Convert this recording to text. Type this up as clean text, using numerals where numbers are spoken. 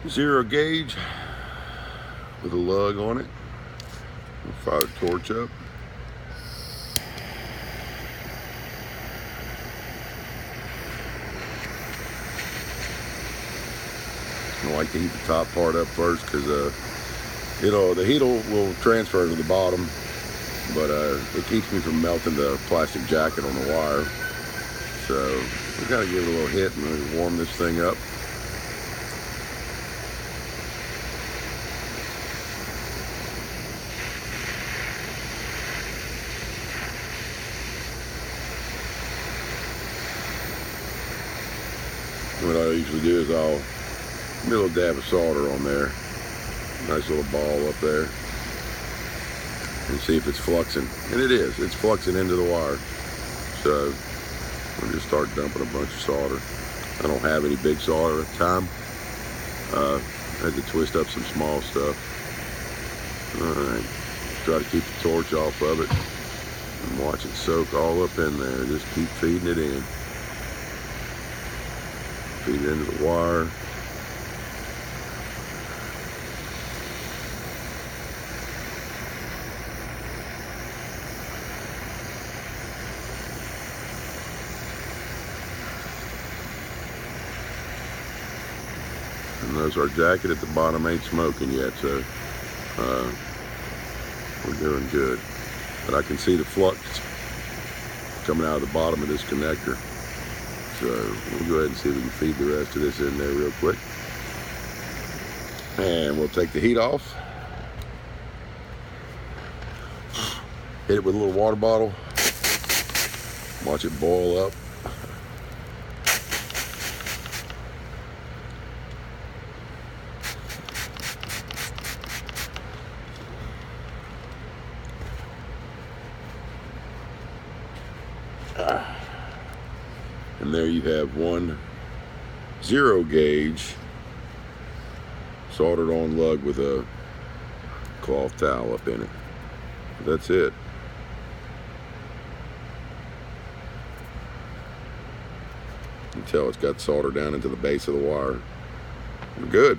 0 gauge with a lug on it. I'll fire the torch up. I like to heat the top part up first because the heat will transfer to the bottom, but it keeps me from melting the plastic jacket on the wire. So we got to give it a little hit and really warm this thing up. What I usually do is I'll do a little dab of solder on there, nice little ball up there, and see if it's fluxing. And it is. It's fluxing into the wire. So we'll just start dumping a bunch of solder. I don't have any big solder at the time. I had to twist up some small stuff. All right. Try to keep the torch off of it and watch it soak all up in there. Just keep feeding it in. Feed it into the wire. And there's our jacket at the bottom, ain't smoking yet, so we're doing good. But I can see the flux coming out of the bottom of this connector. So we'll go ahead and see if we can feed the rest of this in there real quick. And we'll take the heat off. Hit it with a little water bottle. Watch it boil up. And there you have one 0 gauge soldered on lug with a cloth towel up in it. That's it. You can tell it's got solder down into the base of the wire. We're good.